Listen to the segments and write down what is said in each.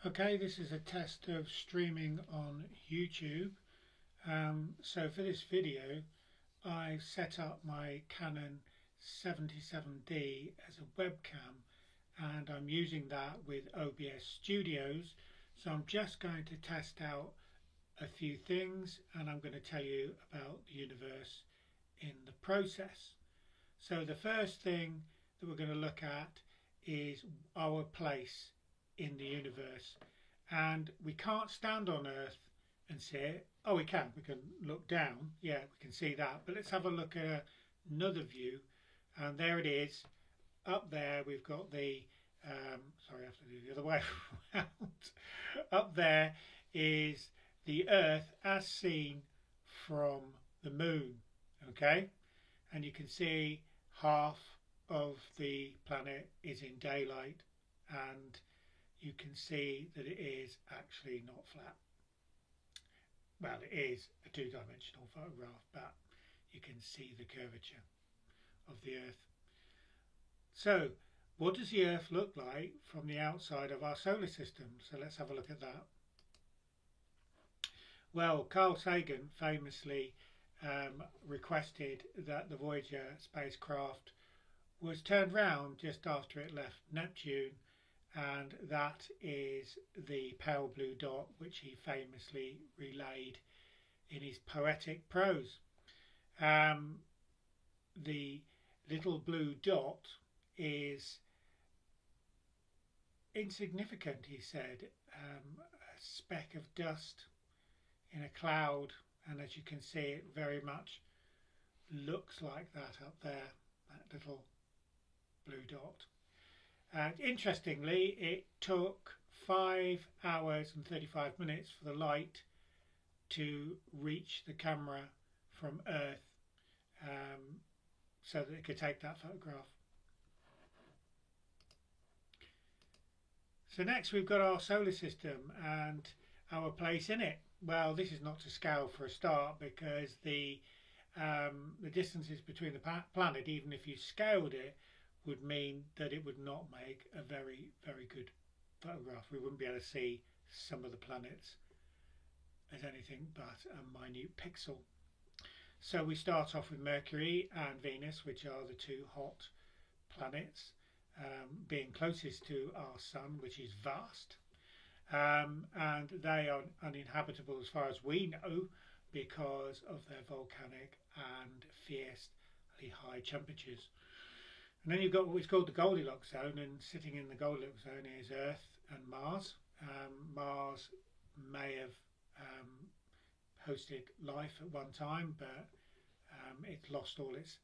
Okay, this is a test of streaming on YouTube. So for this video, I set up my Canon 77D as a webcam, and I'm using that with OBS Studios. So I'm just going to test out a few things, and I'm going to tell you about the universe in the process. So the first thing that we're going to look at is our place in the universe, and we can't stand on Earth and see it. Oh, we can look down, yeah, we can see that, but let's have a look at another view, and there it is. Up there we've got the sorry, I have to do the other way around. Up there is the Earth as seen from the moon. Okay, and you can see half of the planet is in daylight, and you can see that it is actually not flat. Well, it is a two-dimensional photograph, but you can see the curvature of the Earth. So what does the Earth look like from the outside of our solar system? So let's have a look at that. Well, Carl Sagan famously requested that the Voyager spacecraft was turned round just after it left Neptune, and that is the pale blue dot which he famously relayed in his poetic prose. The little blue dot is insignificant, he said, a speck of dust in a cloud, and as you can see, it very much looks like that up there, that little blue dot. And interestingly, it took 5 hours and 35 minutes for the light to reach the camera from Earth, so that it could take that photograph. So next we've got our solar system and our place in it. Well, this is not to scale for a start, because the distances between the planet, even if you scaled it, would mean that it would not make a very, very good photograph. We wouldn't be able to see some of the planets as anything but a minute pixel. So we start off with Mercury and Venus, which are the two hot planets, being closest to our sun, which is vast. And they are uninhabitable as far as we know, because of their volcanic and fiercely high temperatures. And then you've got what's called the Goldilocks zone, and sitting in the Goldilocks zone is Earth and Mars. Mars may have hosted life at one time, but it's lost all its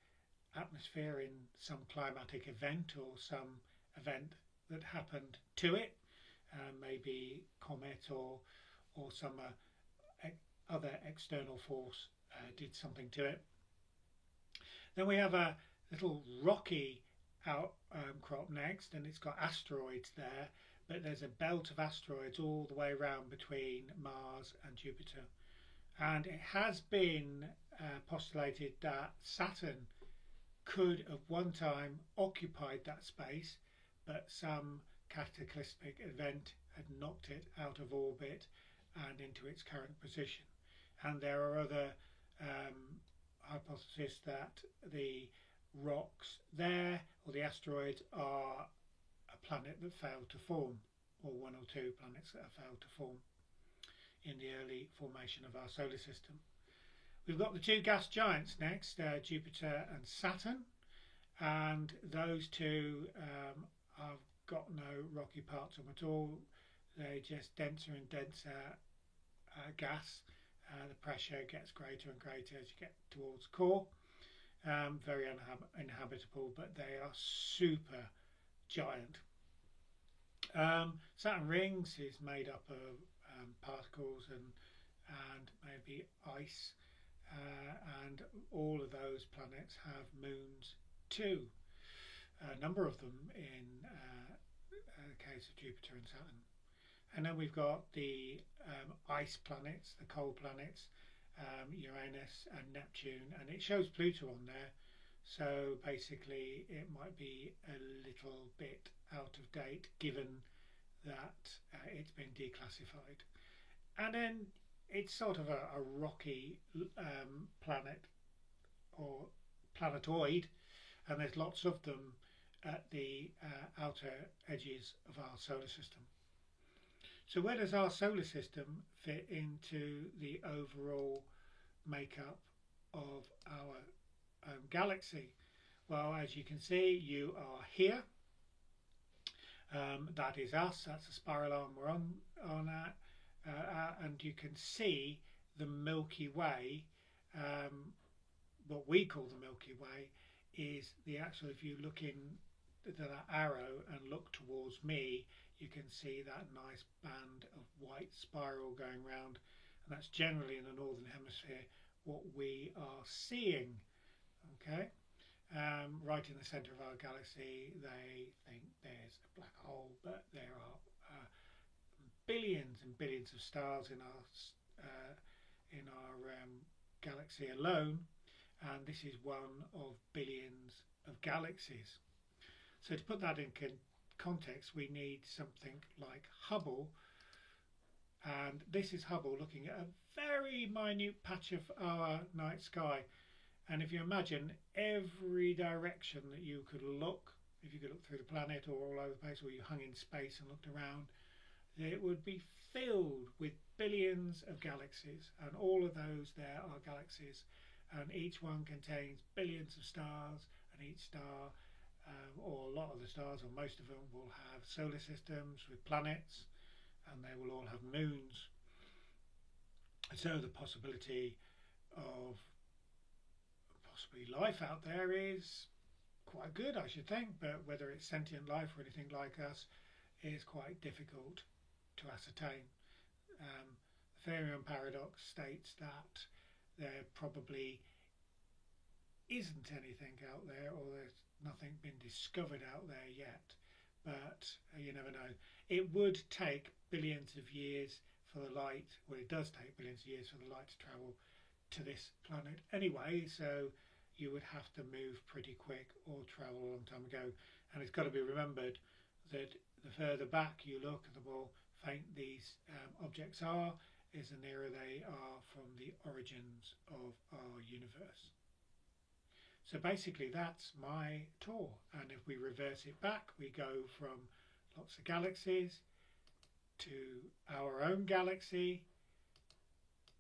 atmosphere in some climatic event or some event that happened to it, maybe comet or some other external force did something to it. Then we have a little rocky outcrop next, and it's got asteroids there, but there's a belt of asteroids all the way around between Mars and Jupiter, and it has been postulated that Saturn could at one time occupied that space, but some cataclysmic event had knocked it out of orbit and into its current position. And there are other hypotheses that the rocks there, or the asteroids, are a planet that failed to form, or one or two planets that have failed to form in the early formation of our solar system. We've got the two gas giants next, Jupiter and Saturn, and those two have got no rocky parts to them at all. They're just denser and denser gas. The pressure gets greater and greater as you get towards the core. Very uninhabitable, but they are super giant. Saturn rings is made up of particles and maybe ice, and all of those planets have moons too, a number of them in the case of Jupiter and Saturn. And then we've got the ice planets, the cold planets, Uranus and Neptune, and it shows Pluto on there, so basically it might be a little bit out of date given that it's been declassified. And then it's sort of a rocky planet or planetoid, and there's lots of them at the outer edges of our solar system. So where does our solar system fit into the overall makeup of our galaxy? Well, as you can see, you are here. That is us. That's a spiral arm we're on at. And you can see the Milky Way. What we call the Milky Way is the actual, if you look in that arrow and look towards me, you can see that nice band of white spiral going round, and that's generally in the northern hemisphere what we are seeing. Okay, right in the centre of our galaxy they think there's a black hole, but there are billions and billions of stars in our galaxy alone, and this is one of billions of galaxies. So to put that in context, we need something like Hubble, and this is Hubble looking at a very minute patch of our night sky. And if you imagine every direction that you could look, if you could look through the planet or all over the place, or you hung in space and looked around, it would be filled with billions of galaxies, and all of those there are galaxies, and each one contains billions of stars, and each star or a lot of the stars, or most of them, will have solar systems with planets, and they will all have moons. So the possibility of possibly life out there is quite good, I should think, but whether it's sentient life or anything like us is quite difficult to ascertain. The Fermion paradox states that there probably isn't anything out there, or there's nothing been discovered out there yet, but you never know. It would take billions of years for the light, well, it does take billions of years for the light to travel to this planet anyway, so you would have to move pretty quick or travel a long time ago. And it's got to be remembered that the further back you look, the more faint these objects are, is the nearer they are from the origins of our universe. So basically that's my tour, and if we reverse it back, we go from lots of galaxies to our own galaxy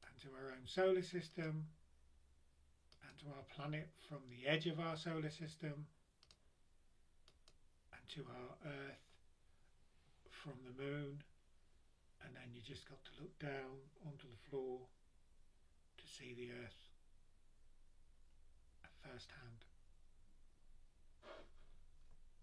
and to our own solar system and to our planet from the edge of our solar system and to our Earth from the moon, and then you just got to look down onto the floor to see the Earth at first hand.